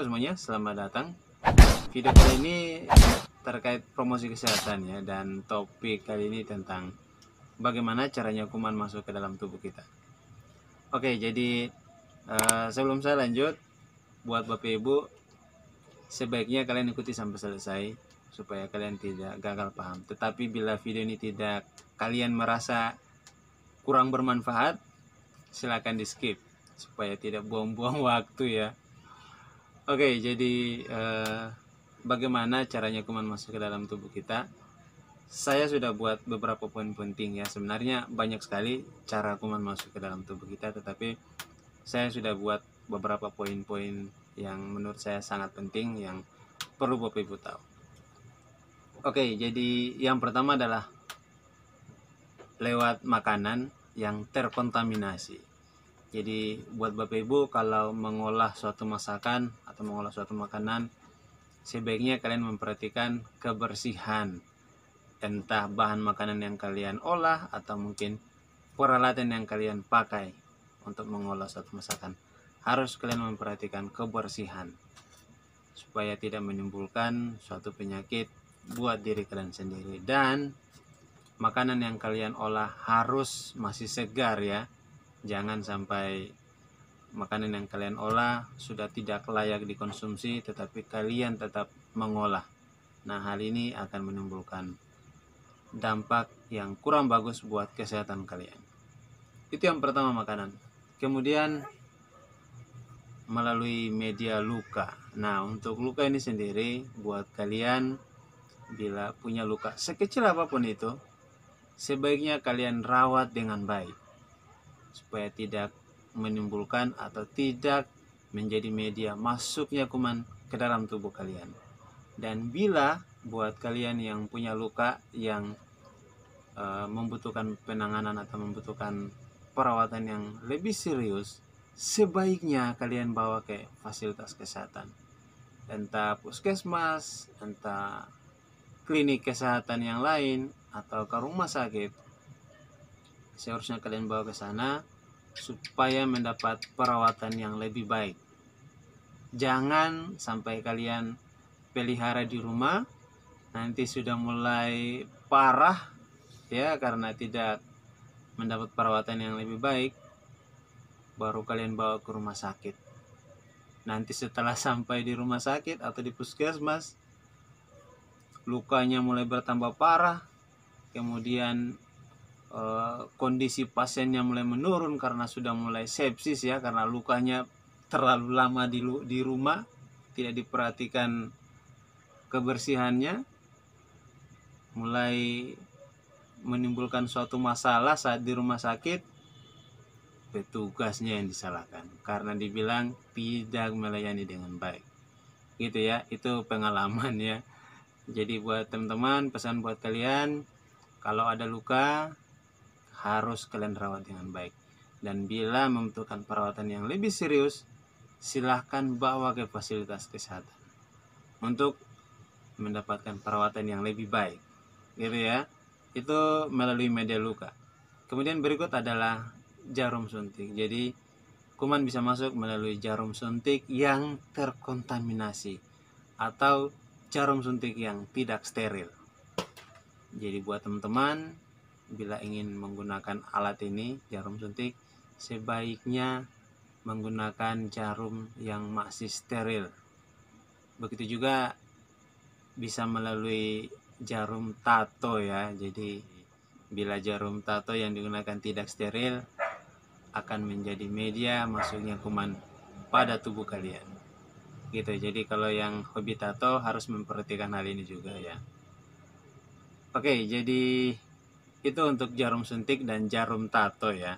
Halo semuanya, selamat datang. Video kali ini terkait promosi kesehatan ya, dan topik kali ini tentang bagaimana caranya kuman masuk ke dalam tubuh kita. Oke, jadi sebelum saya lanjut, buat Bapak Ibu, sebaiknya kalian ikuti sampai selesai supaya kalian tidak gagal paham. Tetapi bila video ini tidak kalian merasa kurang bermanfaat, silakan di skip supaya tidak buang-buang waktu ya. Oke, jadi bagaimana caranya kuman masuk ke dalam tubuh kita? Saya sudah buat beberapa poin penting ya. Sebenarnya banyak sekali cara kuman masuk ke dalam tubuh kita, tetapi saya sudah buat beberapa poin-poin yang menurut saya sangat penting yang perlu Bapak Ibu tahu. Oke, jadi yang pertama adalah lewat makanan yang terkontaminasi. Jadi buat Bapak Ibu, kalau mengolah suatu masakan atau mengolah suatu makanan, sebaiknya kalian memperhatikan kebersihan, entah bahan makanan yang kalian olah atau mungkin peralatan yang kalian pakai untuk mengolah suatu masakan. Harus kalian memperhatikan kebersihan supaya tidak menimbulkan suatu penyakit buat diri kalian sendiri. Dan makanan yang kalian olah harus masih segar ya. Jangan sampai makanan yang kalian olah sudah tidak layak dikonsumsi tetapi kalian tetap mengolah. Nah, hal ini akan menimbulkan dampak yang kurang bagus buat kesehatan kalian. Itu yang pertama, makanan. Kemudian melalui media luka. Nah, untuk luka ini sendiri, buat kalian bila punya luka sekecil apapun itu, sebaiknya kalian rawat dengan baik supaya tidak menimbulkan atau tidak menjadi media masuknya kuman ke dalam tubuh kalian. Dan bila buat kalian yang punya luka yang membutuhkan penanganan atau membutuhkan perawatan yang lebih serius, sebaiknya kalian bawa ke fasilitas kesehatan, entah puskesmas, entah klinik kesehatan yang lain, atau ke rumah sakit. Seharusnya kalian bawa ke sana supaya mendapat perawatan yang lebih baik. Jangan sampai kalian pelihara di rumah, nanti sudah mulai parah ya karena tidak mendapat perawatan yang lebih baik, baru kalian bawa ke rumah sakit. Nanti setelah sampai di rumah sakit atau di puskesmas, lukanya mulai bertambah parah, kemudian kondisi pasiennya mulai menurun karena sudah mulai sepsis ya, karena lukanya terlalu lama di rumah, tidak diperhatikan kebersihannya, mulai menimbulkan suatu masalah saat di rumah sakit. Petugasnya yang disalahkan karena dibilang tidak melayani dengan baik gitu ya. Itu pengalaman ya. Jadi buat teman-teman, pesan buat kalian, kalau ada luka harus kalian rawat dengan baik. Dan bila membutuhkan perawatan yang lebih serius, silahkan bawa ke fasilitas kesehatan untuk mendapatkan perawatan yang lebih baik gitu ya. Itu melalui media luka. Kemudian berikut adalah jarum suntik. Jadi kuman bisa masuk melalui jarum suntik yang terkontaminasi atau jarum suntik yang tidak steril. Jadi buat teman-teman, bila ingin menggunakan alat ini, jarum suntik, sebaiknya menggunakan jarum yang masih steril. Begitu juga bisa melalui jarum tato ya. Jadi bila jarum tato yang digunakan tidak steril, akan menjadi media masuknya kuman pada tubuh kalian gitu. Jadi kalau yang hobi tato harus memperhatikan hal ini juga ya. Oke, jadi itu untuk jarum suntik dan jarum tato ya.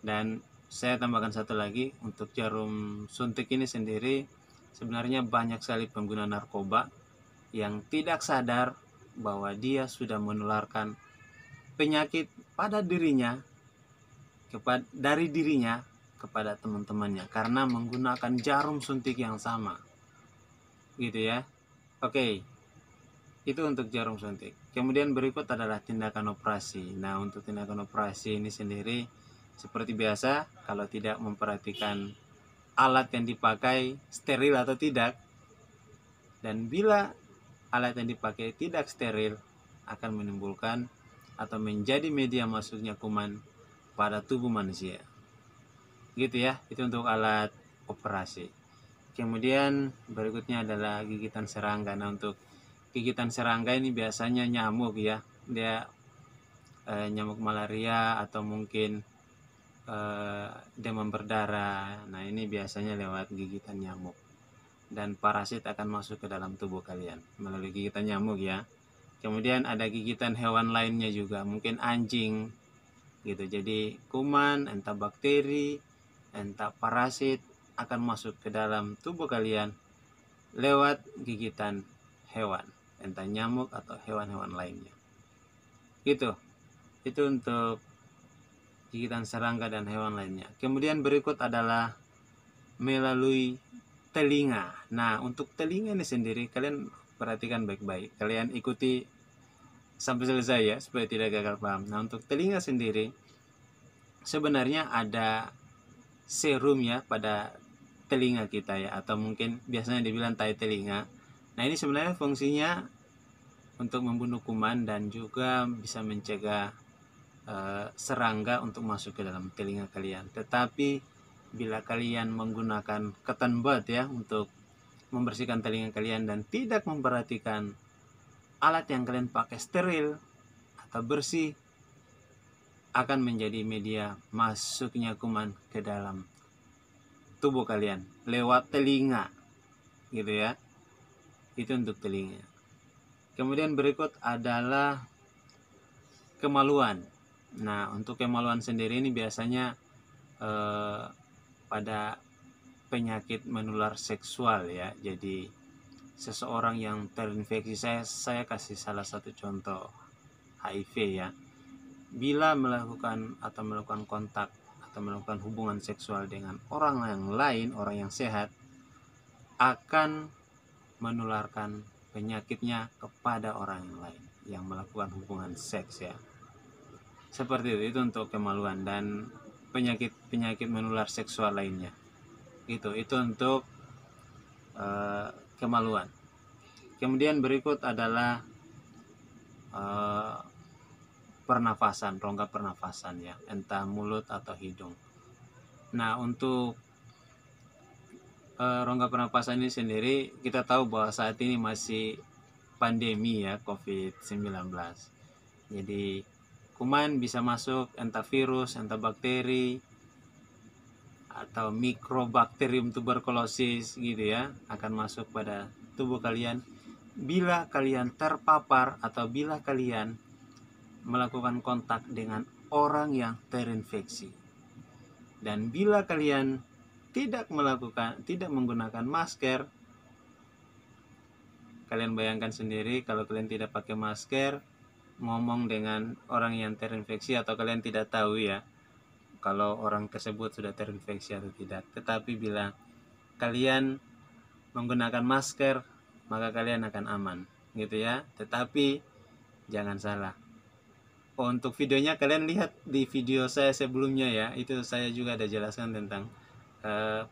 Dan saya tambahkan satu lagi, untuk jarum suntik ini sendiri sebenarnya banyak sekali pengguna narkoba yang tidak sadar bahwa dia sudah menularkan penyakit pada dirinya, dari dirinya kepada teman-temannya karena menggunakan jarum suntik yang sama gitu ya. Oke, itu untuk jarum suntik. Kemudian berikut adalah tindakan operasi. Nah, untuk tindakan operasi ini sendiri seperti biasa, kalau tidak memperhatikan alat yang dipakai steril atau tidak. Dan bila alat yang dipakai tidak steril, akan menimbulkan atau menjadi media masuknya kuman pada tubuh manusia. Gitu ya, itu untuk alat operasi. Kemudian berikutnya adalah gigitan serangga. Nah, untuk gigitan serangga ini biasanya nyamuk ya, dia nyamuk malaria atau mungkin demam berdarah. Nah, ini biasanya lewat gigitan nyamuk. Dan parasit akan masuk ke dalam tubuh kalian melalui gigitan nyamuk ya. Kemudian ada gigitan hewan lainnya juga, mungkin anjing gitu. Jadi kuman, entah bakteri, entah parasit akan masuk ke dalam tubuh kalian lewat gigitan hewan, entah nyamuk atau hewan-hewan lainnya. Gitu. Itu untuk gigitan serangga dan hewan lainnya. Kemudian berikut adalah melalui telinga. Nah, untuk telinga ini sendiri kalian perhatikan baik-baik. Kalian ikuti sampai selesai ya, supaya tidak gagal paham. Nah, untuk telinga sendiri sebenarnya ada serum ya pada telinga kita ya, atau mungkin biasanya dibilang tai telinga. Nah, ini sebenarnya fungsinya untuk membunuh kuman dan juga bisa mencegah serangga untuk masuk ke dalam telinga kalian. Tetapi bila kalian menggunakan cotton bud ya untuk membersihkan telinga kalian dan tidak memperhatikan alat yang kalian pakai steril atau bersih, akan menjadi media masuknya kuman ke dalam tubuh kalian lewat telinga gitu ya. Itu untuk telinga. Kemudian berikut adalah kemaluan. Nah, untuk kemaluan sendiri ini biasanya pada penyakit menular seksual ya. Jadi seseorang yang terinfeksi, saya kasih salah satu contoh HIV ya. Bila melakukan kontak atau melakukan hubungan seksual dengan orang yang lain, orang yang sehat, akan menularkan penyakitnya kepada orang yang lain yang melakukan hubungan seks ya. Seperti itu untuk kemaluan dan penyakit menular seksual lainnya. Itu untuk kemaluan. Kemudian berikut adalah pernafasan, rongga pernafasan ya, entah mulut atau hidung. Nah, untuk rongga pernapasan ini sendiri kita tahu bahwa saat ini masih pandemi ya, COVID-19. Jadi kuman bisa masuk, entah virus, entah bakteri atau mikrobakterium tuberkulosis gitu ya, akan masuk pada tubuh kalian bila kalian terpapar atau bila kalian melakukan kontak dengan orang yang terinfeksi. Dan bila kalian tidak menggunakan masker, kalian bayangkan sendiri kalau kalian tidak pakai masker, ngomong dengan orang yang terinfeksi atau kalian tidak tahu ya kalau orang tersebut sudah terinfeksi atau tidak. Tetapi bila kalian menggunakan masker, maka kalian akan aman gitu ya. Tetapi jangan salah. Untuk videonya kalian lihat di video saya sebelumnya ya, itu saya juga ada jelaskan tentang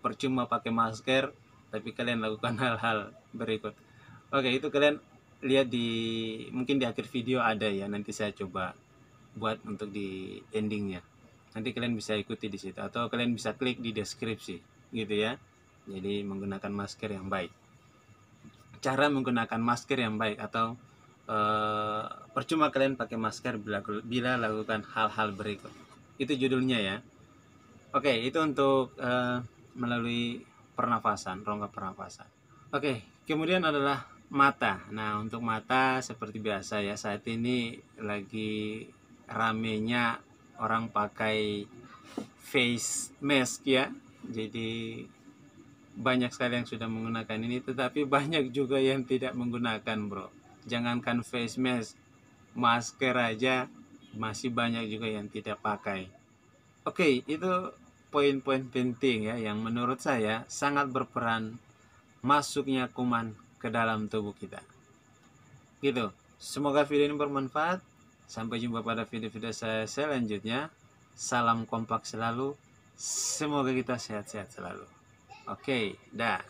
percuma pakai masker tapi kalian lakukan hal-hal berikut. Oke, itu kalian lihat mungkin di akhir video ada ya, nanti saya coba buat untuk di endingnya. Nanti kalian bisa ikuti di situ atau kalian bisa klik di deskripsi gitu ya. Jadi menggunakan masker yang baik. Cara menggunakan masker yang baik atau percuma kalian pakai masker bila lakukan hal-hal berikut. Itu judulnya ya. Oke, itu untuk melalui pernafasan, rongga pernafasan. Oke, kemudian adalah mata. Nah, untuk mata seperti biasa ya, saat ini lagi ramenya orang pakai face mask ya. Jadi banyak sekali yang sudah menggunakan ini, tetapi banyak juga yang tidak menggunakan, bro. Jangankan face mask, masker aja masih banyak juga yang tidak pakai. Oke, itu poin-poin penting ya yang menurut saya sangat berperan masuknya kuman ke dalam tubuh kita. Gitu. Semoga video ini bermanfaat. Sampai jumpa pada video-video saya selanjutnya. Salam kompak selalu. Semoga kita sehat-sehat selalu. Oke, dah.